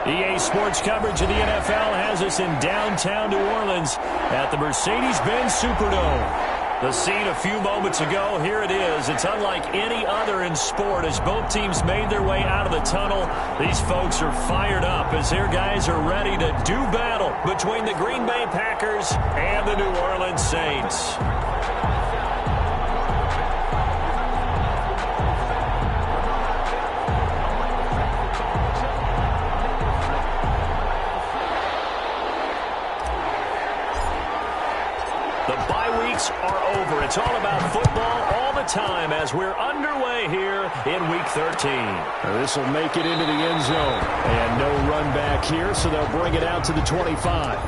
EA Sports coverage of the NFL has us in downtown New Orleans at the Mercedes-Benz Superdome. The scene a few moments ago, here it is. It's unlike any other in sport as both teams made their way out of the tunnel. These folks are fired up as their guys are ready to do battle between the Green Bay Packers and the New Orleans Saints. Are over. It's all about football all the time as we're underway here in Week 13. This will make it into the end zone. And no run back here, so they'll bring it out to the 25.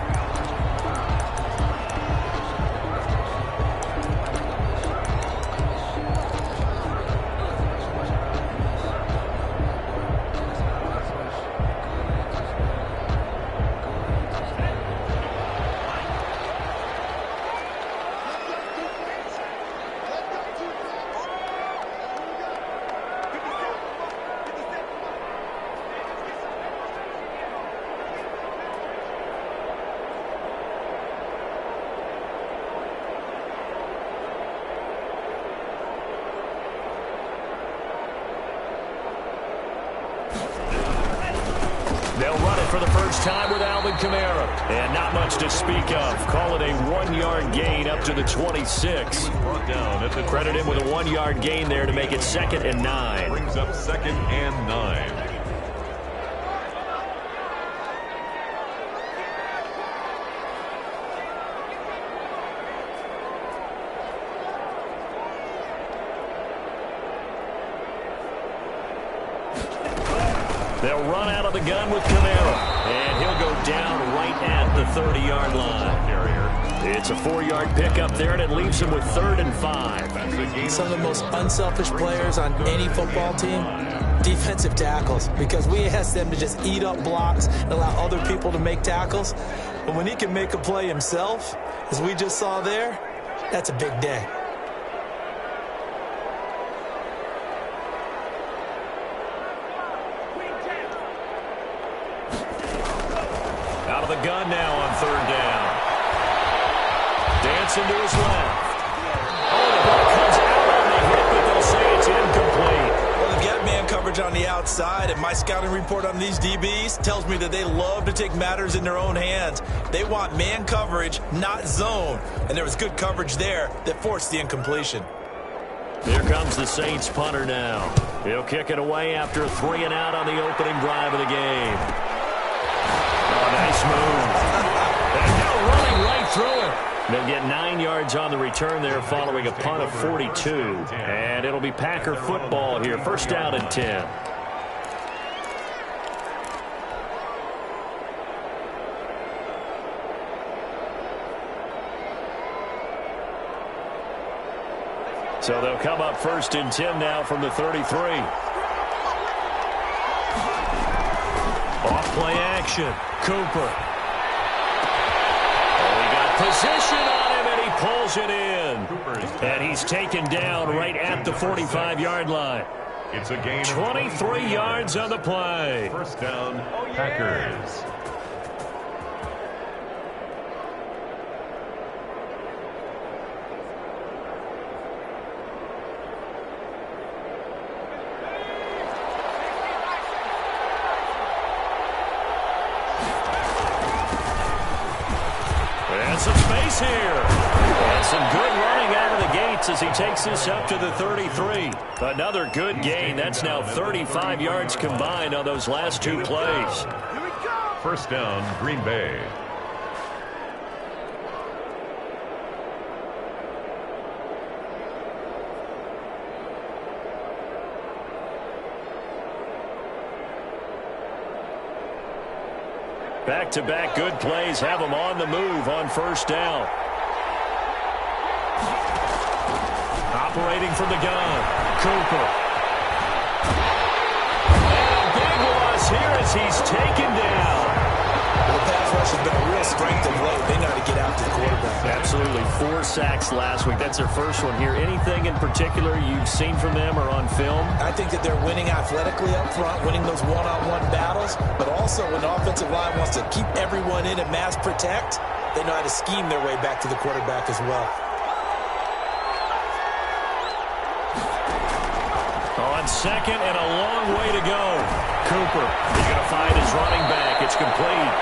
For the first time with Alvin Kamara. And not much to speak of. Call it a 1-yard gain up to the 26. Brought down. Credit him with a 1-yard gain there to make it 2nd and 9. Brings up 2nd and 9. They'll run out of the gun with Kamara, and he'll go down right at the 30-yard line. It's a 4-yard pickup there, and it leaves him with 3rd and 5. Some of the most unselfish players on any football team, defensive tackles, because we ask them to just eat up blocks and allow other people to make tackles. But when he can make a play himself, as we just saw there, that's a big day. The gun now on 3rd down. Dancing to his left. Oh, the ball comes out on the hit, but they'll say it's incomplete. Well, they've got man coverage on the outside, and my scouting report on these DBs tells me that they love to take matters in their own hands. They want man coverage, not zone. And there was good coverage there that forced the incompletion. Here comes the Saints punter now. He'll kick it away after a 3 and out on the opening drive of the game. Nice move. And now running right through it. They'll get 9 yards on the return there following a punt of 42. And it'll be Packer football here. 1st down and 10. So they'll come up 1st and 10 now from the 33. Off play action. Cooper. Oh, he got position on him, and he pulls it in. And he's taken down right at the 45-yard line. It's a gain of 23 yards on the play. 1st down, Packers. Some space here. And some good running out of the gates as he takes this up to the 33. Another good gain. That's now 35 yards combined on those last 2 plays. 1st down, Green Bay. Back-to-back good plays have them on the move on 1st down. Operating from the gun, Cooper. And a big loss here as he's taken down. The pass rush has been a real strength of late. They know how to get after the quarterback. Absolutely. 4 sacks last week. That's their first one here. Anything in particular you've seen from them or on film? I think that they're winning athletically up front, winning those one-on-one battles, but also when the offensive line wants to keep everyone in and mass protect, they know how to scheme their way back to the quarterback as well. On second and a long way to go. Cooper, he's going to find his running back. It's complete.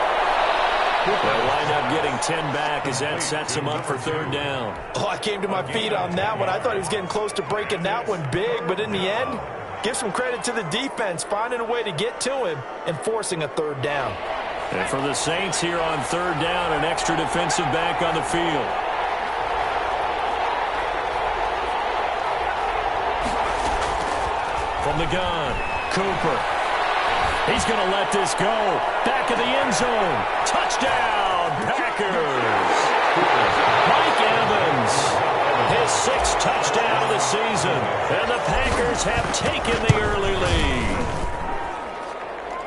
They'll wind up getting 10 back as that sets him up for third down. Oh, I came to my feet on that one. I thought he was getting close to breaking that one big, but in the end, give some credit to the defense, finding a way to get to him and forcing a third down. And for the Saints here on third down, an extra defensive back on the field. From the gun, Cooper. He's going to let this go. Back of the end zone. Touchdown, Packers. Mike Evans. His 6th touchdown of the season. And the Packers have taken the early lead.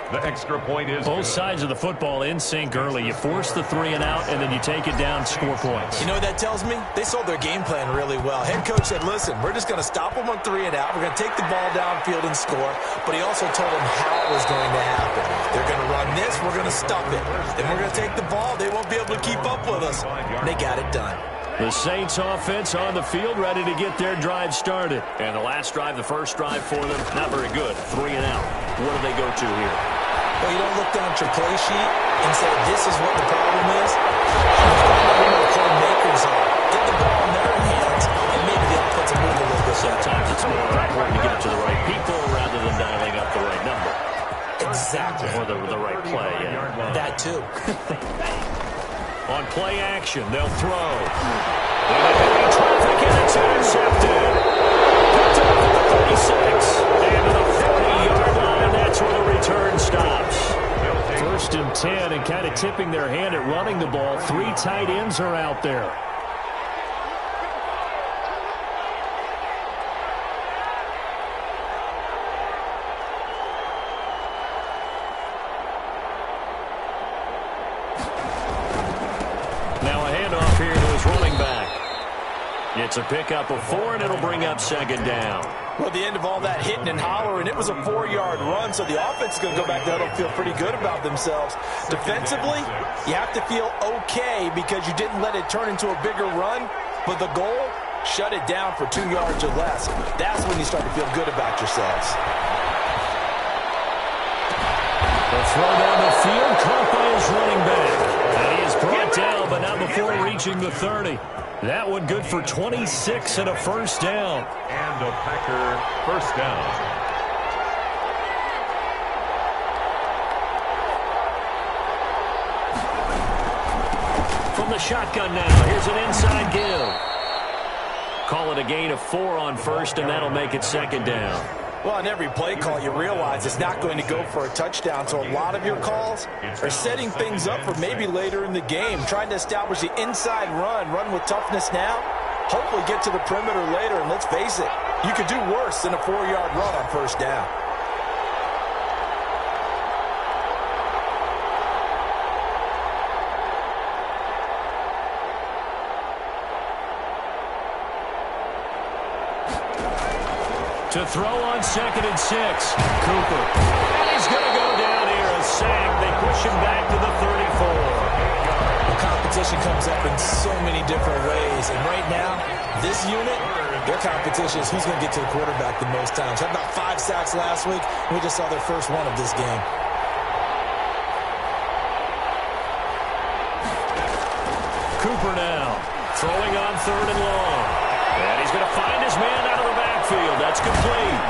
The extra point is Both good. sides of the football in sync early. You force the 3 and out, and then you take it down, score points. You know what that tells me? They sold their game plan really well. Head coach said, listen, we're just going to stop them on 3 and out. We're going to take the ball downfield and score. But he also told them how it was going to happen. They're going to run this. We're going to stop it. Then we're going to take the ball. They won't be able to keep up with us. And they got it done. The Saints offense on the field, ready to get their drive started. And the last drive, the first drive for them, not very good. 3 and out. What do they go to here? Well, you don't look down at your play sheet and say, this is what the problem is. Find out who the playmakers are. Get the ball in their hands, and maybe the offense will move a little bit. Sometimes it's more important to get it to the right people rather than dialing up the right number. Exactly. Or the right play, yeah. That, too. On play action, they'll throw. In traffic, and it's intercepted. Picked up at the 36. And to the 40-yard line, that's where the return stops. 1st and 10, and kind of tipping their hand at running the ball. 3 tight ends are out there. Now a handoff here to his running back. It's a pickup of 4, and it'll bring up 2nd down. Well, at the end of all that hitting and hollering, it was a 4-yard run, so the offense is going to go back there and feel pretty good about themselves. Defensively, you have to feel okay because you didn't let it turn into a bigger run, but the goal, shut it down for 2 yards or less. That's when you start to feel good about yourselves. The throw down the field, caught by his running back. And he is brought down, but not before reaching the 30. That one good for 26 and a first down. And a Packer first down. From the shotgun now, here's an inside give. Call it a gain of 4 on first, and that'll make it 2nd down. Well, on every play call, you realize it's not going to go for a touchdown, so a lot of your calls are setting things up for maybe later in the game, trying to establish the inside run with toughness now, hopefully get to the perimeter later, and let's face it, you could do worse than a 4-yard run on first down. To throw on 2nd and 6, Cooper. And he's going to go down here, a sack. They push him back to the 34. The competition comes up in so many different ways, and right now, this unit, their competition is who's going to get to the quarterback the most times. Had about 5 sacks last week. We just saw their first one of this game. Cooper now, throwing on 3rd and long. And he's going to find his man out of the backfield. That's complete.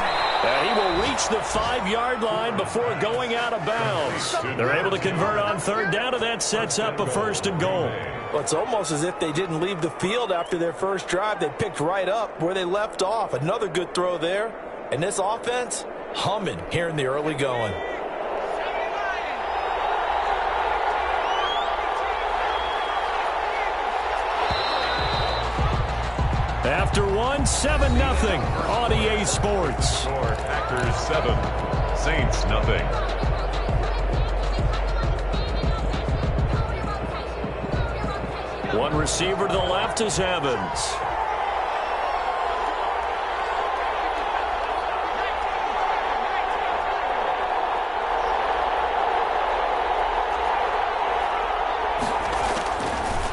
And he will reach the 5-yard line before going out of bounds. They're able to convert on 3rd down, and that sets up a 1st and goal. Well, it's almost as if they didn't leave the field after their first drive. They picked right up where they left off. Another good throw there. And this offense, humming here in the early going. After 1, 7-0 on EA Sports. Score Packers 7, Saints nothing. receiver to the left is Evans.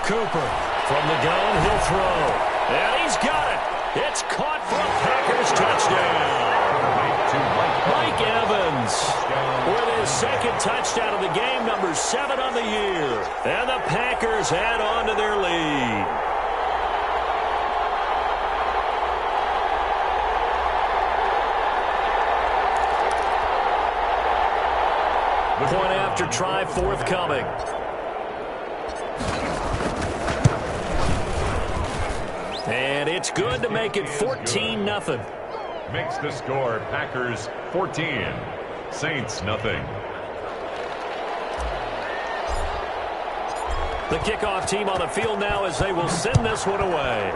Cooper from the gun, he'll throw. And he's got it. It's caught for a Packers touchdown. Mike Evans with his second touchdown of the game, number 7 on the year. And the Packers add on to their lead. Point after try forthcoming. And it's good to make it 14-0. Makes the score Packers 14, Saints nothing. The kickoff team on the field now as they will send this one away.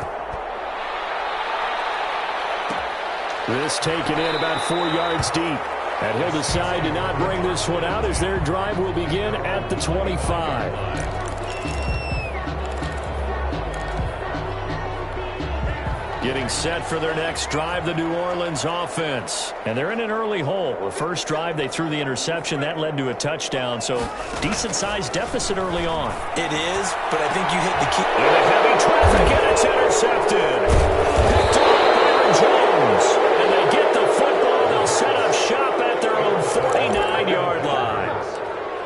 This taken in about 4 yards deep. And he'll decide to not bring this one out as their drive will begin at the 25. Getting set for their next drive, the New Orleans offense. And they're in an early hole. The first drive, they threw the interception. That led to a touchdown, so decent-sized deficit early on. It is, but I think you hit the key. And the heavy traffic, and it's intercepted. Picked off Byron Jones. And they get the football. They'll set up shop at their own 49-yard line.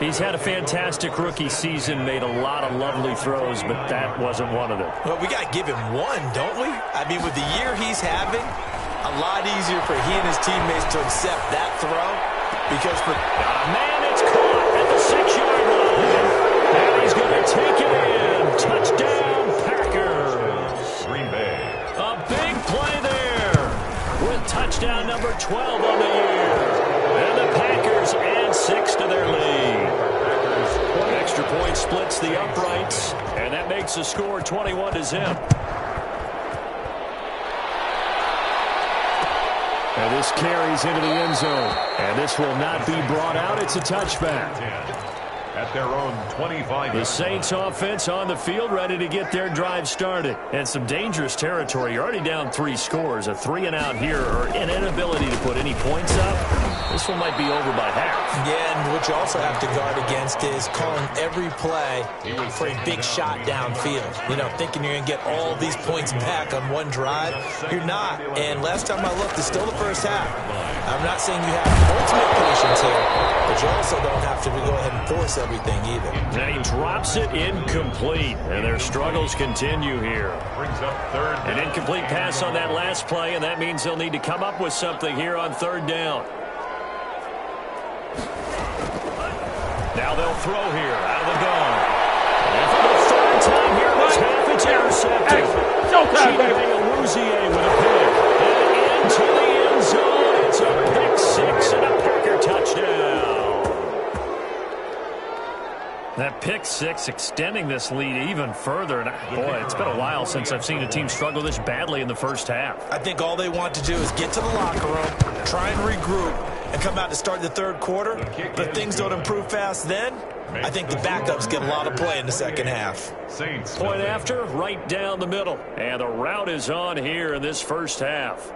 He's had a fantastic rookie season, made a lot of lovely throws, but that wasn't one of them. Well, we got to give him one, don't we? I mean, with the year he's having, a lot easier for he and his teammates to accept that throw. Because for man, it's caught at the 6-yard line. And he's going to take it in. Touchdown, Packers. Green Bay. A big play there with touchdown number 12 on the year. And the Packers add 6 to their lead. Extra point splits the uprights, and that makes the score 21-0. And this carries into the end zone. And this will not be brought out. It's a touchback. At their own 25. The Saints offense on the field ready to get their drive started. And some dangerous territory. You're already down 3 scores. A 3-and-out here or an inability to put any points up. This one might be over by half. Yeah, and what you also have to guard against is calling every play for a big shot downfield. You know, thinking you're going to get all these points back on one drive. You're not. And last time I looked, it's still the first half. I'm not saying you have ultimate patience here, but you also don't have to go ahead and force everything either. And he drops it incomplete. And their struggles continue here. Brings up third. An incomplete pass on that last play, and that means they'll need to come up with something here on 3rd down. Now they'll throw here out of the gun. And for the 3rd time here this half, it's intercepted. Chidobe with a pick. And into the end zone. It's a pick 6 and a Packer touchdown. That pick 6 extending this lead even further. And boy, it's been a while since I've seen a team struggle this badly in the first half. I think all they want to do is get to the locker room, try and regroup, and come out to start the 3rd quarter. But if things don't improve fast then, I think the backups get a lot of play in the 2nd half. Saints. Point after, right down the middle. And the route is on here in this first half.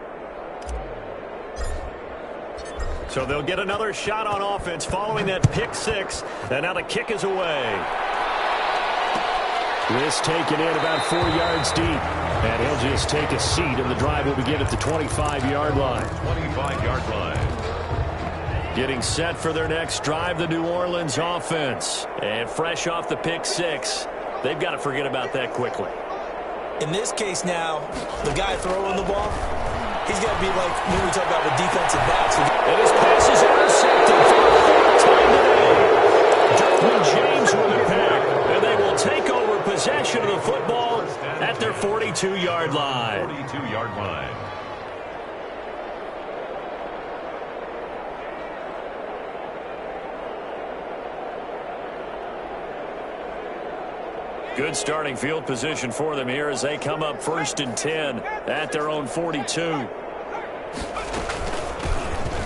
So they'll get another shot on offense following that pick 6. And now the kick is away. This taken in about 4 yards deep. And he'll just take a seat, and the drive will begin at the 25-yard line. 25-yard line. Getting set for their next drive, the New Orleans offense. And fresh off the pick 6, they've got to forget about that quickly. In this case now, the guy throwing the ball, he's got to be like when we talk about the defensive backs. And his pass is intercepted for the 4th time today. Derwin James with a pick. And they will take over possession of the football at their 42-yard line. 42-yard line. Good starting field position for them here as they come up 1st and 10 at their own 42.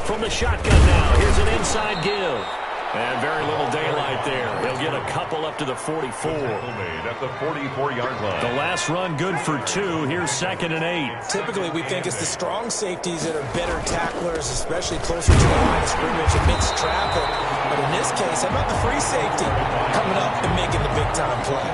From the shotgun now, here's an inside give. And very little daylight there. He'll get get a couple up to the 44. At the 44-yard line. The last run good for 2. Here's 2nd and 8. Typically, we think it's the strong safeties that are better tacklers, especially closer to the line of scrimmage amidst traffic. But in this case, how about the free safety coming up and making the big-time play?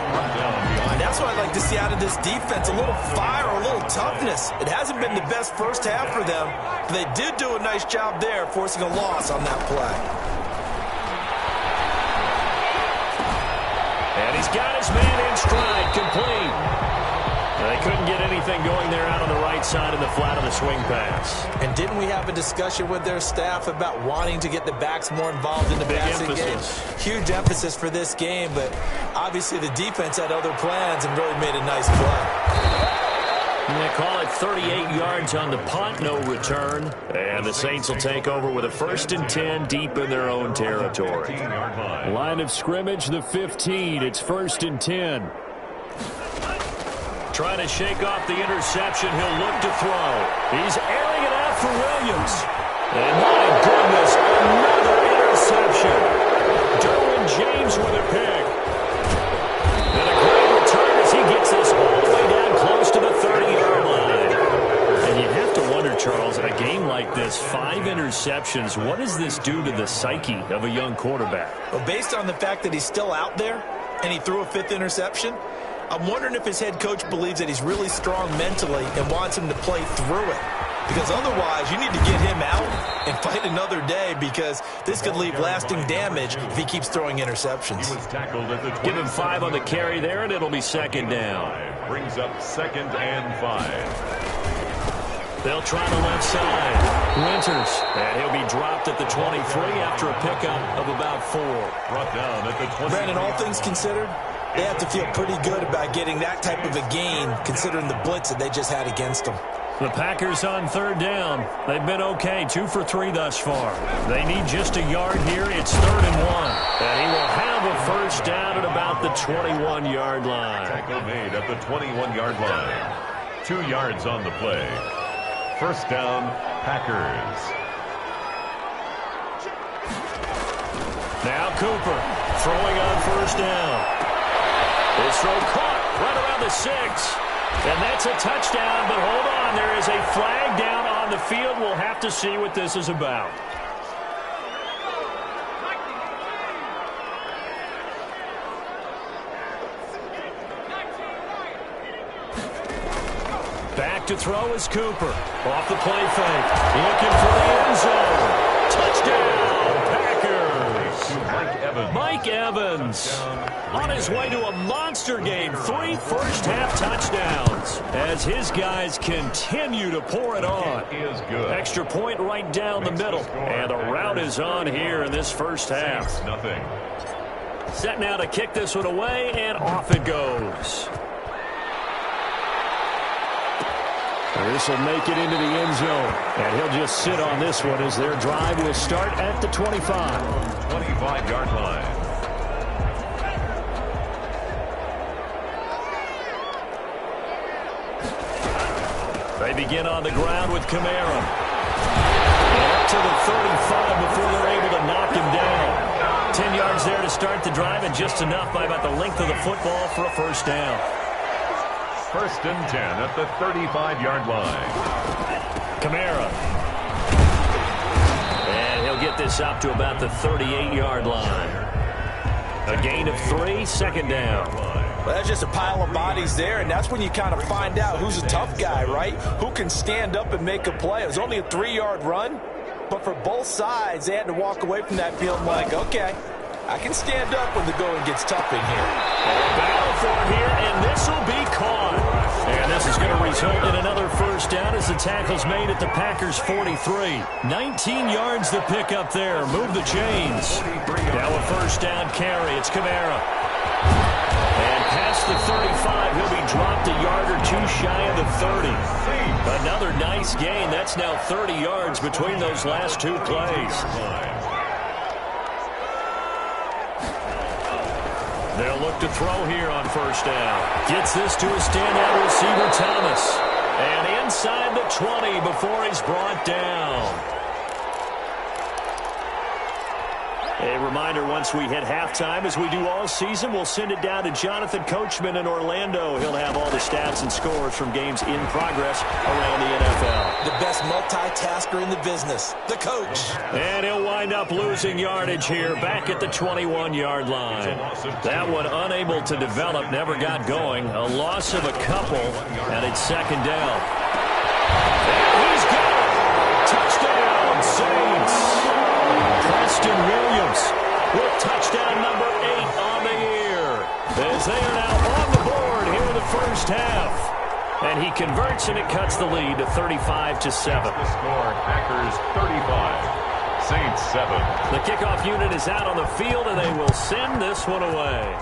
And that's what I like to see out of this defense, a little fire, a little toughness. It hasn't been the best first half for them, but they did do a nice job there, forcing a loss on that play. And he's got his man in stride, complete. They couldn't get anything going there out on the right side of the flat of the swing pass. And didn't we have a discussion with their staff about wanting to get the backs more involved in the passing game? Huge emphasis for this game, but obviously the defense had other plans and really made a nice play. And they call it 38 yards on the punt, no return. And the Saints will take over with a 1st and 10 deep in their own territory. Line of scrimmage, the 15. It's 1st and 10. Trying to shake off the interception. He'll look to throw. He's airing it out for Williams. And my goodness, another interception. Derwin James with a pick. And a great return as he gets this all the way down close to the 30-yard line. And you have to wonder, Charles, a game like this, 5 interceptions, what does this do to the psyche of a young quarterback? Well, based on the fact that he's still out there and he threw a 5th interception, I'm wondering if his head coach believes that he's really strong mentally and wants him to play through it. Because otherwise, you need to get him out and fight another day, because this could leave lasting damage if he keeps throwing interceptions. He was tackled at the 20. Give him 5 on the carry there, and it'll be 2nd down. Brings up 2nd and 5. They'll try the left side. Winters, and he'll be dropped at the 23 after a pickup of about 4. Brought down at the 20. Brandon, all things considered, they have to feel pretty good about getting that type of a gain, considering the blitz that they just had against them. The Packers on 3rd down. They've been okay, 2 for 3 thus far. They need just a yard here. It's 3rd and 1. And he will have a 1st down at about the 21-yard line. Tackle made at the 21-yard line. 2 yards on the play. 1st down, Packers. Now Cooper throwing on 1st down. His throw caught right around the 6. And that's a touchdown, but hold on. There is a flag down on the field. We'll have to see what this is about. Back to throw is Cooper. Off the play fake. Looking for the end zone. Touchdown, Packers. Mike Evans on his way to a monster game. 3 first-half touchdowns as his guys continue to pour it on. Extra point right down the middle. And the route is on here in this first half. Set now to kick this one away, and off it goes. This will make it into the end zone. And he'll just sit on this one as their drive will start at the 25. 25-yard line. They begin on the ground with Kamara. Up to the 35 before they're able to knock him down. 10 yards there to start the drive, and just enough by about the length of the football for a 1st down. 1st and 10 at the 35-yard line. Kamara. And he'll get this up to about the 38-yard line. A gain of 3, 2nd down. Well, that's just a pile of bodies there, and that's when you kind of find out who's a tough guy, right? Who can stand up and make a play. It was only a 3-yard run, but for both sides, they had to walk away from that field like, okay, I can stand up when the going gets tough in here. Battle for it here, and this will be caught. And this is going to result in another 1st down as the tackle's made at the Packers' 43. 19 yards to pick up there. Move the chains. Now a 1st down carry. It's Kamara. And past the 35, he'll be dropped a yard or 2 shy of the 30. Another nice gain. That's now 30 yards between those last 2 plays. They'll look to throw here on 1st down. Gets this to a standout receiver, Thomas. And inside the 20 before he's brought down. A reminder, once we hit halftime, as we do all season, we'll send it down to Jonathan Coachman in Orlando. He'll have all the stats and scores from games in progress around the NFL. The best multitasker in the business, the coach. And he'll wind up losing yardage here back at the 21-yard line. That one unable to develop, never got going. A loss of a couple, and it's second down. And he's got it. Touchdown, Saints. Preston Williams with touchdown number 8 on the year, as they are now on the board here in the first half. And he converts, and it cuts the lead to 35-7. The score, Packers 35, Saints 7. The kickoff unit is out on the field, and they will send this one away.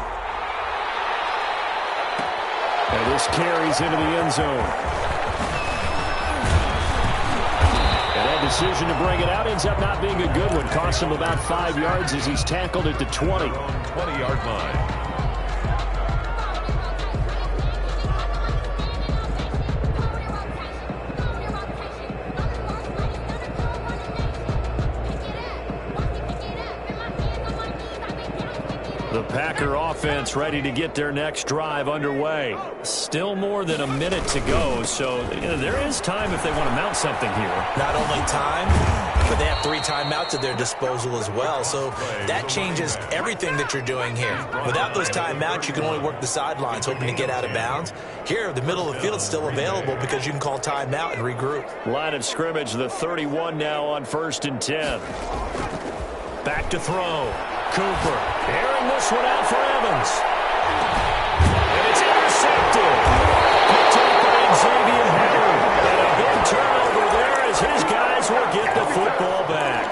And this carries into the end zone. Decision to bring it out ends up not being a good one. Costs him about 5 yards as he's tackled at the 20. 20-yard line. The Packer offense ready to get their next drive underway. Still more than a minute to go, so there is time if they want to mount something here. Not only time, but they have 3 timeouts at their disposal as well, so that changes everything that you're doing here. Without those timeouts, you can only work the sidelines, hoping to get out of bounds. Here, the middle of the field is still available because you can call timeout and regroup. Line of scrimmage, the 31 now on 1st and 10. Back to throw. Cooper airing this one out for Evans. And it's intercepted. Picked up by Xavier Howard. And a big turnover there as his guys will get the football back.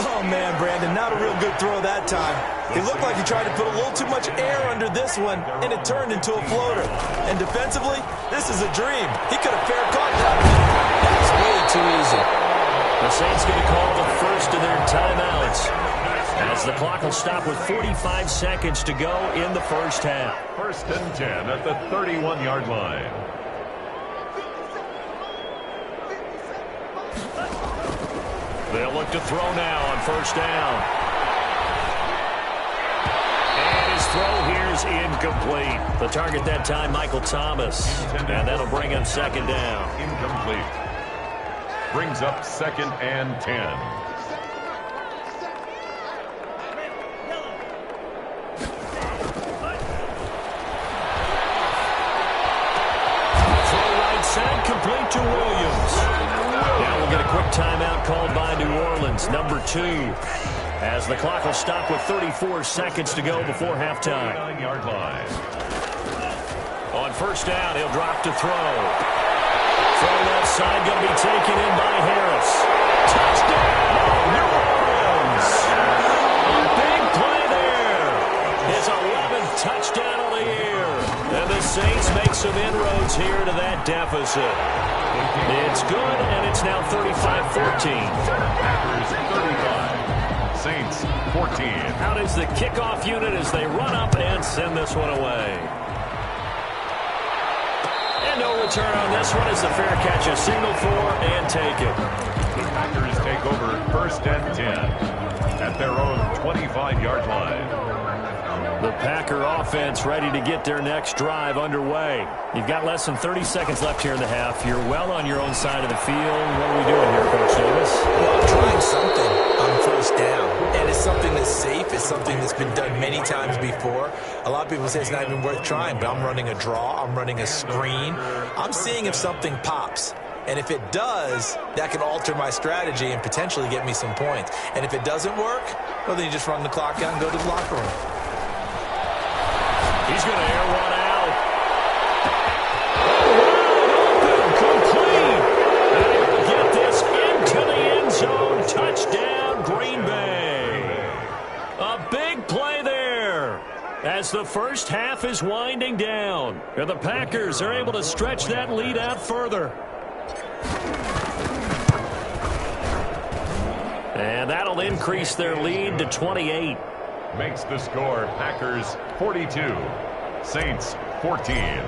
Oh, man, Brandon, not a real good throw that time. It looked like he tried to put a little too much air under this one, and it turned into a floater. And defensively, this is a dream. He could have fair caught that one. That's way too easy. The Saints going to call the first of their timeouts, as the clock will stop with 45 seconds to go in the first half. 1st and 10 at the 31-yard line. They'll look to throw now on 1st down. And his throw here is incomplete. The target that time, Michael Thomas. And that'll bring him 2nd down. Incomplete. Brings up 2nd and 10. Complete to Williams. Now we'll get a quick timeout called by New Orleans, number 2, as the clock will stop with 34 seconds to go before halftime. 9-yard line. On 1st down, he'll drop to throw. Throw left side going to be taken in by Harris. Touchdown, New Orleans! A big play there. His 11th touchdown of the year. And the Saints make some inroads here to that deficit. It's good, and it's now 35-14. Packers 35, Saints 14. Out is the kickoff unit as they run up and send this one away. And no return on this one as the fair catch is signaled for and taken. The Packers take over 1st and 10 at their own 25-yard line. The Packer offense ready to get their next drive underway. You've got less than 30 seconds left here in the half. You're well on your own side of the field. What are we doing here, Coach Davis? Well, I'm trying something on 1st down. And it's something that's safe. It's something that's been done many times before. A lot of people say it's not even worth trying, but I'm running a draw. I'm running a screen. I'm seeing if something pops. And if it does, that can alter my strategy and potentially get me some points. And if it doesn't work, well, then you just run the clock out and go to the locker room. He's going to air one out. Open, complete. And he'll get this into the end zone. Touchdown, Green Bay. A big play there as the first half is winding down. And the Packers are able to stretch that lead out further. And that'll increase their lead to 28. Makes the score Packers 42, Saints 14.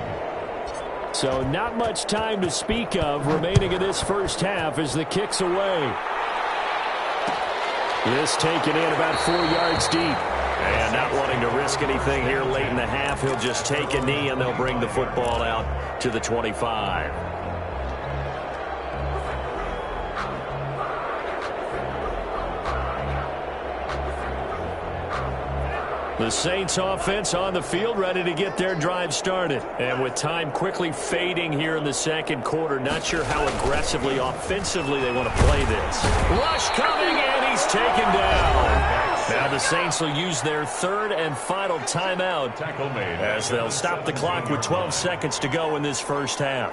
So not much time to speak of remaining in this first half as the kick's away. This taken in about 4 yards deep. And not wanting to risk anything here late in the half, he'll just take a knee and they'll bring the football out to the 25. The Saints offense on the field, ready to get their drive started. And with time quickly fading here in the second quarter, not sure how aggressively, offensively they want to play this. Rush coming, and he's taken down. Now the Saints will use their third and final timeout as they'll stop the clock with 12 seconds to go in this first half.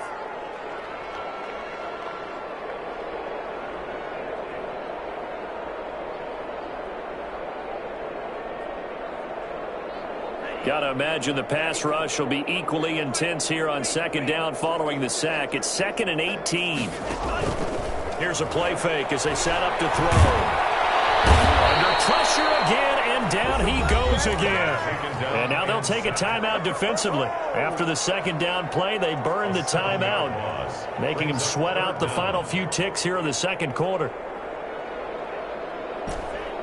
Got to imagine the pass rush will be equally intense here on second down following the sack. It's 2nd and 18. Here's a play fake as they set up to throw. Under pressure again, and down he goes again. And now they'll take a timeout defensively. After the second down play, they burn the timeout, making him sweat out the final few ticks here in the second quarter.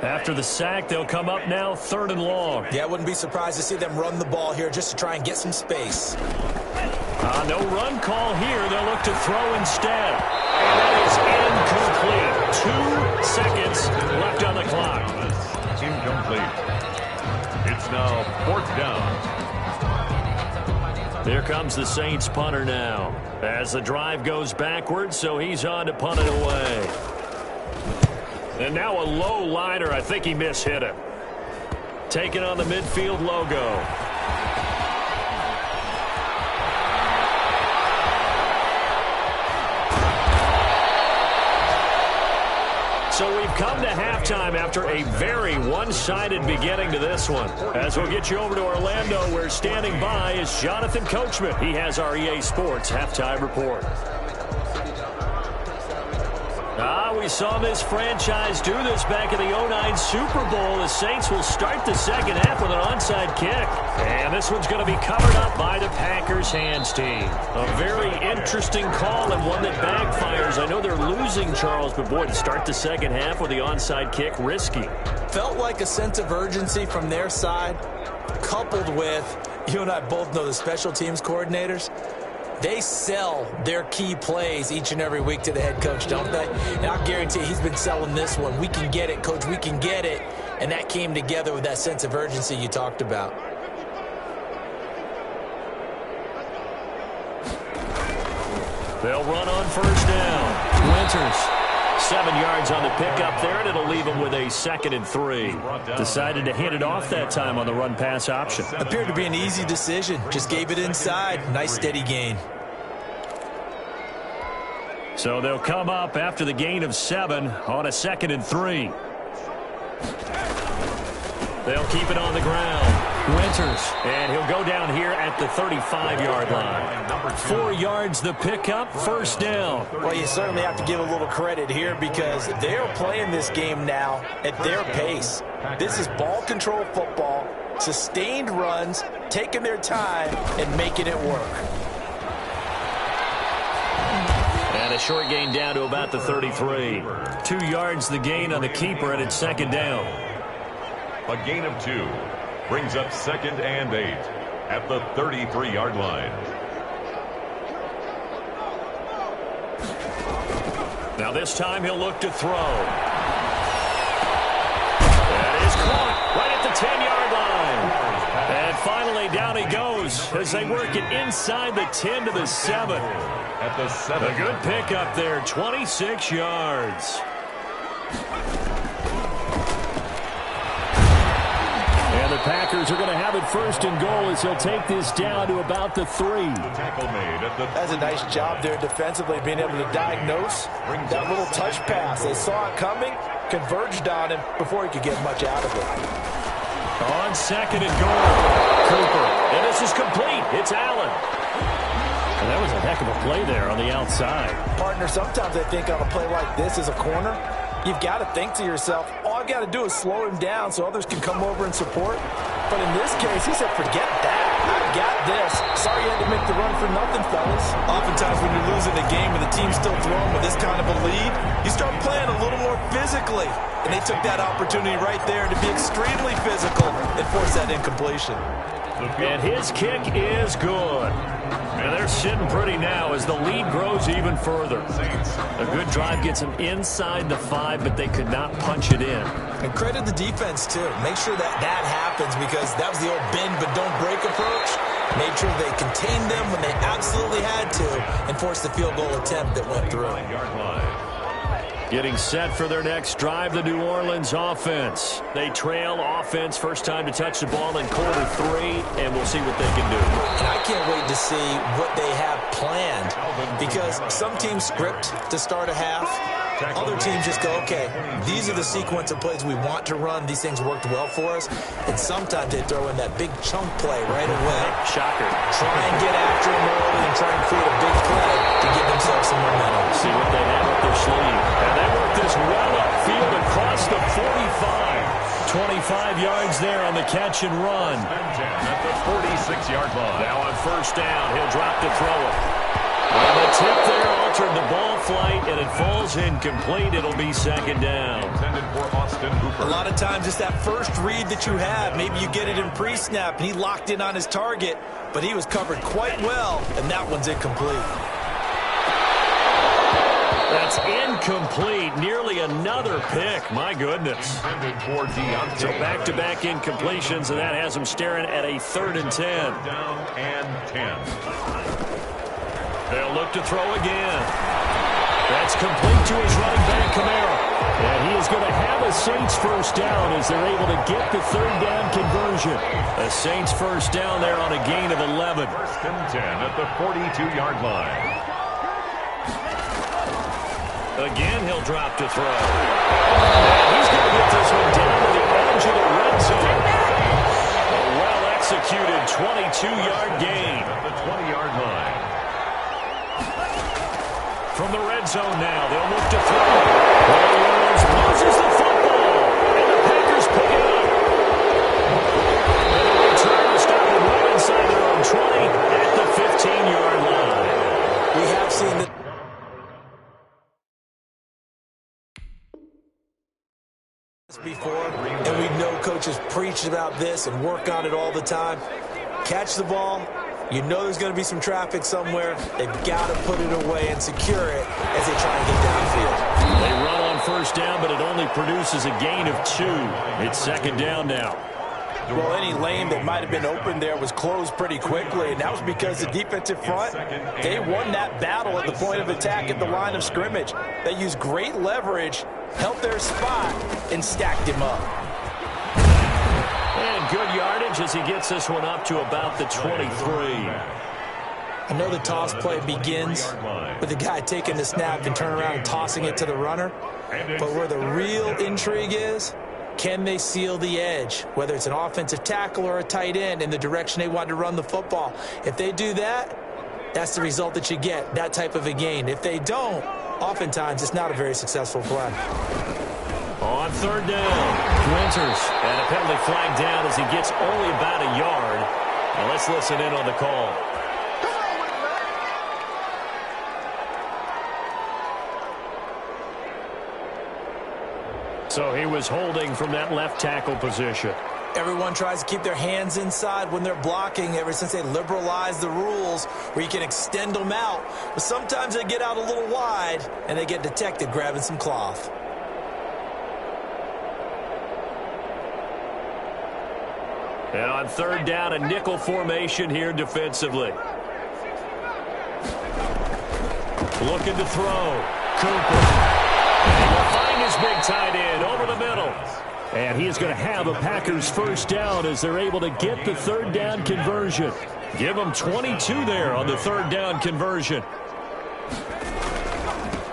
After the sack, they'll come up now 3rd and long. Yeah, I wouldn't be surprised to see them run the ball here just to try and get some space. No run call here. They'll look to throw instead. And that is incomplete. 2 seconds left on the clock. Incomplete. It's now 4th down. Here comes the Saints punter now. As the drive goes backwards, so he's on to punt it away. And now a low liner. I think he mishit him. Taking on the midfield logo. So we've come to halftime after a very one-sided beginning to this one. As we'll get you over to Orlando, where standing by is Jonathan Coachman. He has our EA Sports halftime report. We saw this franchise do this back in the 2009 Super Bowl. The Saints will start the second half with an onside kick. And this one's going to be covered up by the Packers hands team. A very interesting call and one that backfires. I know they're losing, Charles, but boy, to start the second half with the onside kick, risky. Felt like a sense of urgency from their side, coupled with, you and I both know the special teams coordinators. They sell their key plays each and every week to the head coach, don't they? And I guarantee he's been selling this one. We can get it, coach. We can get it. And that came together with that sense of urgency you talked about. They'll run on first down. Winters, 7 yards on the pickup there, and it'll leave them with a 2nd and 3. Decided to hand it off that time on the run-pass option. Appeared to be an easy decision. Just gave it inside. Nice steady gain. So they'll come up after the gain of 7 on a 2nd and 3. They'll keep it on the ground. Winters, and he'll go down here at the 35-yard line. 4 yards the pickup, first down. Well, you certainly have to give a little credit here because they're playing this game now at their pace. This is ball control football, sustained runs, taking their time, and making it work. And a short gain down to about the 33. 2 yards the gain on the keeper, and it's 2nd down. A gain of 2 brings up 2nd and 8 at the 33-yard line. Now this time he'll look to throw. That is caught right at the 10-yard line. And finally down he goes as they work it inside the 10 to the 7. At the 7. A good pickup there, 26 yards. And the Packers are going to have it 1st and goal as he'll take this down to about the 3. Tackle made at the. That's a nice job there defensively, being able to diagnose that little touch pass. They saw it coming, converged on him before he could get much out of it. On 2nd and goal, Cooper. And this is complete. It's Allen. And that was a heck of a play there on the outside. Partner, sometimes I think on a play like this as a corner, You've got to think to yourself, all I've got to do is slow him down so others can come over and support. But in this case, he said, forget that. I've got this. Sorry you had to make the run for nothing, fellas. Oftentimes when you're losing a game and the team's still throwing with this kind of a lead, you start playing a little more physically. And they took that opportunity right there to be extremely physical and force that incompletion. And his kick is good. And they're sitting pretty now as the lead grows even further. A good drive gets them inside the 5, but they could not punch it in. And credit the defense, too. Make sure that happens because that was the old bend but don't break approach. Made sure they contained them when they absolutely had to and forced the field goal attempt that went through. Getting set for their next drive, the New Orleans offense. They trail offense, first time to touch the ball in quarter 3, and we'll see what they can do. And I can't wait to see what they have planned because some teams script to start a half. Other teams just go, okay, these are the sequence of plays we want to run. These things worked well for us. And sometimes they throw in that big chunk play right away. Shocker. Try and get after them early and try and create a big play to give themselves some momentum. See what they have up their sleeve. And they work this well upfield across the 45. 25 yards there on the catch and run. At the 46-yard line. Now on first down, he'll drop to throw it. And the tip there altered the ball flight, and it falls incomplete. It'll be second down. Intended for Austin Hooper. A lot of times it's that first read that you have. Maybe you get it in pre-snap, and he locked in on his target, but he was covered quite well, and that one's incomplete. That's incomplete. Nearly another pick. My goodness. Intended for Deontay. So back-to-back incompletions, and that has him staring at a 3rd and 10. Down and 10. They'll look to throw again. That's complete to his running back, Kamara. And he is going to have a Saints first down as they're able to get the 3rd down conversion. A Saints first down there on a gain of 11. First and 10 at the 42-yard line. Again, he'll drop to throw. And he's going to get this one down to the edge of the red zone. A well-executed 22-yard gain. At the 20-yard line. From the red zone now, they'll look to throw. Williams loses the football, and the Packers pick it up. And a return to stop it right inside their own 20 at the 15-yard line. We have seen the before, and we know coaches preach about this and work on it all the time. Catch the ball. You know there's going to be some traffic somewhere. They've got to put it away and secure it as they try and get downfield. They run on first down, but it only produces a gain of 2. It's second down now. Well, any lane that might have been open there was closed pretty quickly, and that was because the defensive front, they won that battle at the point of attack at the line of scrimmage. They used great leverage, held their spot, and stacked him up. And good yardage as he gets this one up to about the 23. I know the toss play begins with the guy taking the snap and turning around and tossing it to the runner. But where the real intrigue is, can they seal the edge, whether it's an offensive tackle or a tight end, in the direction they want to run the football? If they do that, that's the result that you get, that type of a gain. If they don't, oftentimes it's not a very successful play. On third down, Winters, and a penalty flag down as he gets only about a yard. Now let's listen in on the call. So he was holding from that left tackle position. Everyone tries to keep their hands inside when they're blocking ever since they liberalized the rules where you can extend them out. But sometimes they get out a little wide and they get detected grabbing some cloth. And on third down, a nickel formation here defensively. Looking to throw. Cooper. And he'll find his big tight end over the middle. And he is going to have a Packers first down as they're able to get the third down conversion. Give them 22 there on the third down conversion.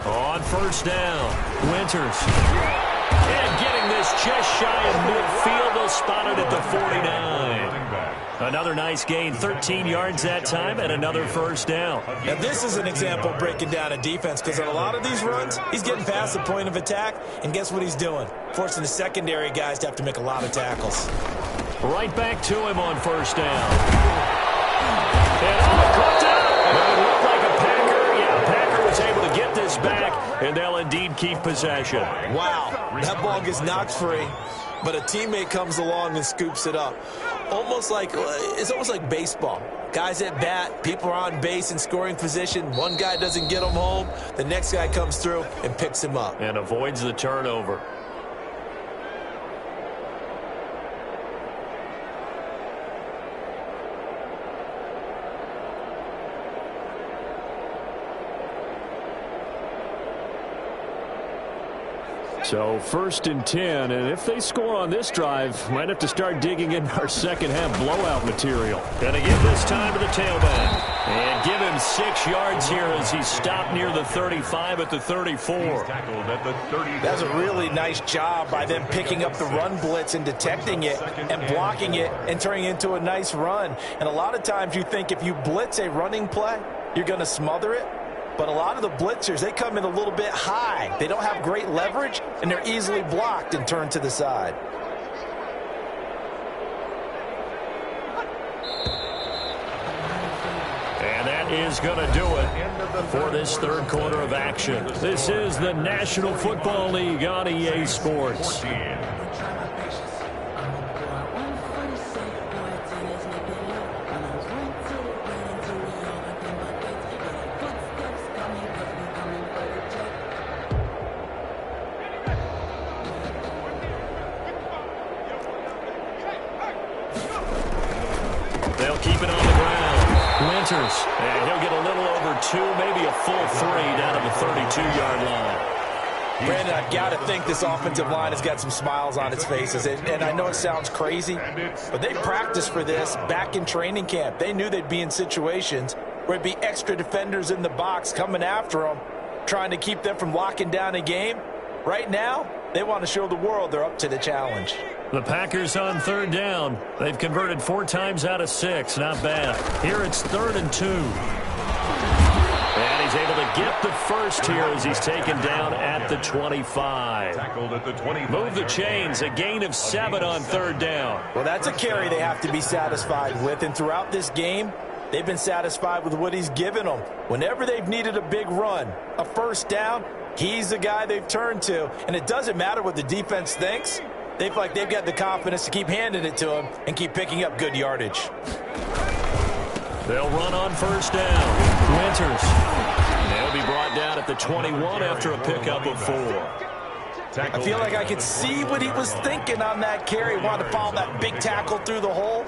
On first down, Winters. And getting this just shy of midfield. They'll spot it at the 49. Another nice gain, 13 yards that time, and another first down. Now, this is an example of breaking down a defense, because on a lot of these runs, he's getting past the point of attack, and guess what he's doing? Forcing the secondary guys to have to make a lot of tackles. Right back to him on first down. And caught out. But it looked like a Packer. Yeah, Packer was able to get this back, and they'll indeed keep possession. Wow, that ball gets knocked free, but a teammate comes along and scoops it up. It's almost like baseball. Guys at bat, people are on base in scoring position. One guy doesn't get him home. The next guy comes through and picks him up. And avoids the turnover. So 1st and 10, and if they score on this drive, might have to start digging in our second half blowout material. Gonna give this time to the tailback. And give him 6 yards here as he stopped near the 35 at the 34. That's a really nice job by them picking up the run blitz and detecting it and blocking it and turning it into a nice run. And a lot of times you think if you blitz a running play, you're going to smother it. But a lot of the blitzers, they come in a little bit high. They don't have great leverage, and they're easily blocked and turned to the side. And that is going to do it for this third quarter of action. This is the National Football League on EA Sports. They'll keep it on the ground. Winters, and he'll get a little over 2, maybe a full 3 down to the 32-yard line. Brandon, I've got to think this offensive line has got some smiles on its faces. And I know it sounds crazy, but they practiced for this back in training camp. They knew they'd be in situations where it'd be extra defenders in the box coming after them, trying to keep them from locking down a game. Right now, they want to show the world they're up to the challenge. The Packers on 3rd down. They've converted 4 times out of 6. Not bad. Here it's 3rd and 2. And he's able to get the first here as he's taken down at the 25. Move the chains. A gain of 7 on 3rd down. Well, that's a carry they have to be satisfied with. And throughout this game, they've been satisfied with what he's given them. Whenever they've needed a big run, a first down, he's the guy they've turned to. And it doesn't matter what the defense thinks. They feel like they've got the confidence to keep handing it to him and keep picking up good yardage. They'll run on first down. Winters. They'll be brought down at the 21 after a pickup of 4. I feel like I could see what he was thinking on that carry. Wanted to follow that big tackle through the hole.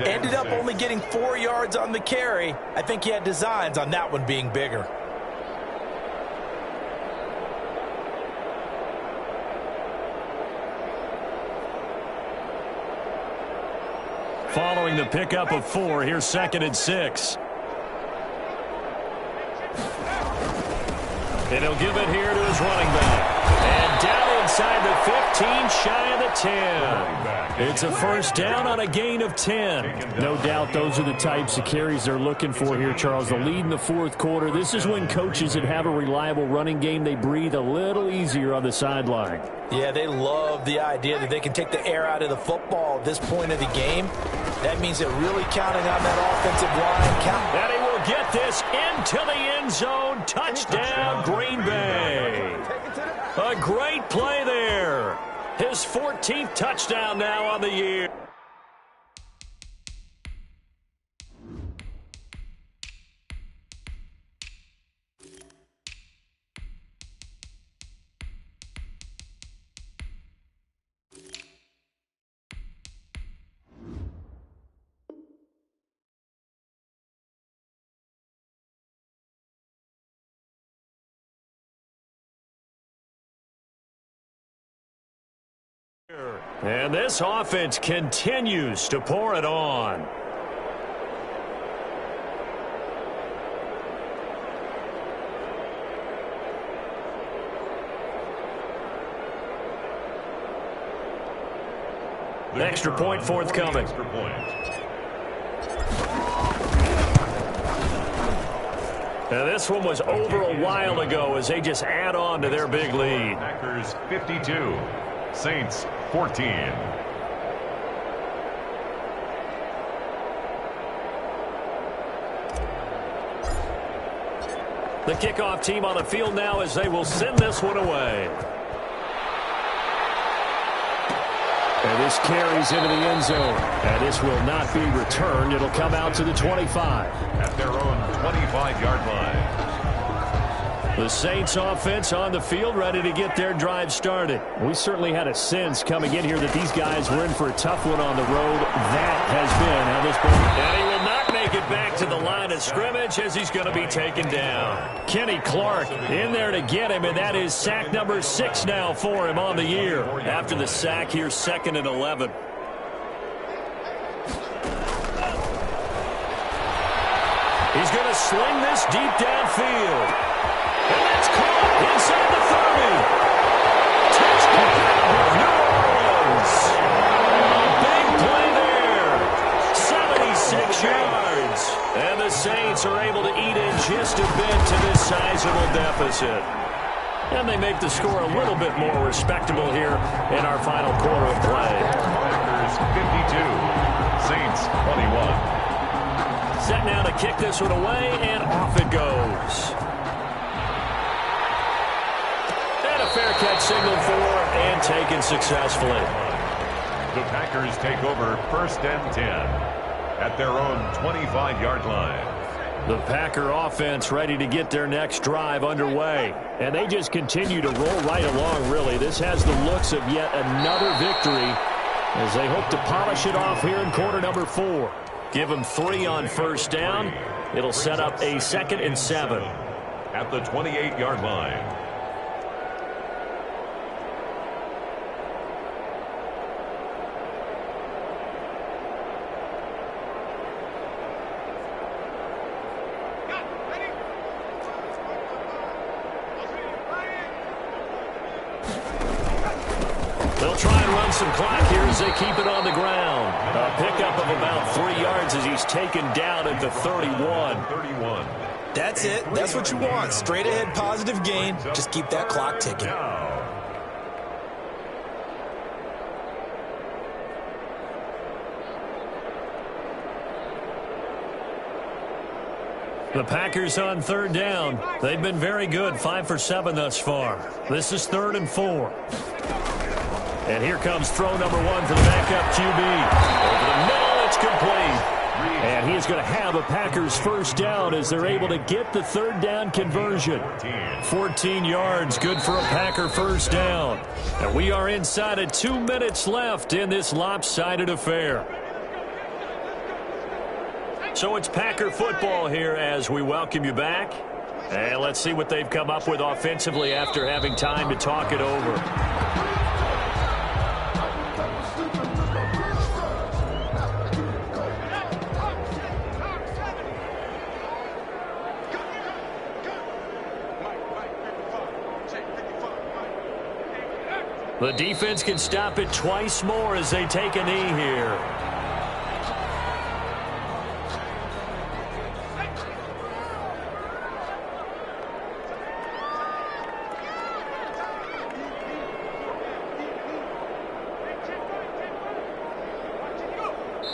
Ended up only getting 4 yards on the carry. I think he had designs on that one being bigger. Following the pickup of 4, here's 2nd and 6. And he'll give it here to his running back. And down inside the 15, shy of the 10. It's a first down on a gain of 10. No doubt those are the types of carries they're looking for here, Charles. The lead in the 4th quarter. This is when coaches that have a reliable running game, they breathe a little easier on the sideline. Yeah, they love the idea that they can take the air out of the football at this point of the game. That means they're really counting on that offensive line. And he will get this into the end zone. Touchdown, Green Bay. A great play there. His 14th touchdown now on the year. And this offense continues to pour it on. Extra point forthcoming. And this one was over a while ago as they just add on to their big lead. Packers 52, Saints 14. The kickoff team on the field now as they will send this one away. And this carries into the end zone. And this will not be returned. It'll come out to the 25. At their own 25-yard line. The Saints offense on the field ready to get their drive started. We certainly had a sense coming in here that these guys were in for a tough one on the road. That has been how this ball. And he will not make it back to the line of scrimmage as he's going to be taken down. Kenny Clark in there to get him, and that is sack number 6 now for him on the year. After the sack, here's 2nd and 11. He's going to sling this deep downfield. And that's caught inside the 30. Touchdown, New Orleans. A big play there. 76 yards. And the Saints are able to eat in just a bit to this sizable deficit. And they make the score a little bit more respectable here in our final quarter of play. Packers 52, Saints 21. Set now to kick this one away, and off it goes. Fair catch signaled for and taken successfully. The Packers take over 1st and 10 at their own 25-yard line. The Packer offense ready to get their next drive underway. And they just continue to roll right along, really. This has the looks of yet another victory as they hope to polish it off here in quarter number 4. Give them 3 on 1st down. It'll set up a 2nd and 7. At the 28-yard line. They'll try and run some clock here as they keep it on the ground. A pickup of about 3 yards as he's taken down at the 31. That's it. That's what you want. Straight ahead positive gain. Just keep that clock ticking. The Packers on 3rd down. They've been very good, 5 for 7 thus far. This is 3rd and 4. And here comes throw number 1 for the backup QB. Over the middle, it's complete. And he is going to have a Packers 1st down as they're able to get the 3rd down conversion. 14 yards, good for a Packer 1st down. And we are inside of 2 minutes left in this lopsided affair. So it's Packer football here as we welcome you back. And let's see what they've come up with offensively after having time to talk it over. The defense can stop it twice more as they take a knee here.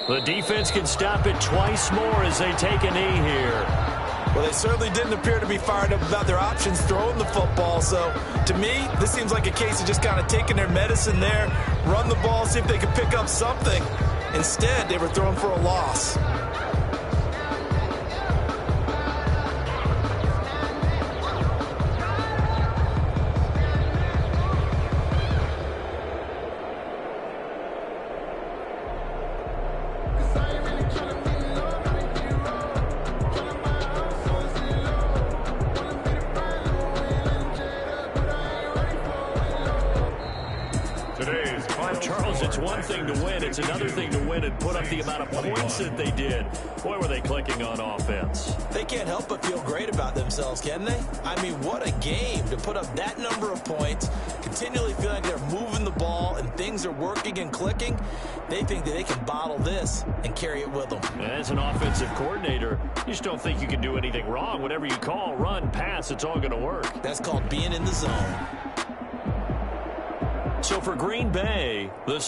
The defense can stop it twice more as they take a knee here. Well, they certainly didn't appear to be fired up about their options throwing the football. So, to me, this seems like a case of just kind of taking their medicine there, run the ball, see if they could pick up something. Instead, they were throwing for a loss. one thing to win. It's another thing to win and put up the amount of points that they did. Boy, were they clicking on offense. They can't help but feel great about themselves, can they? I mean, what a game to put up that number of points, continually feel like they're moving the ball and things are working and clicking. They think that they can bottle this and carry it with them. And as an offensive coordinator, you just don't think you can do anything wrong. Whatever you call, run, pass, it's all going to work. That's called being in the zone. So for Green Bay, the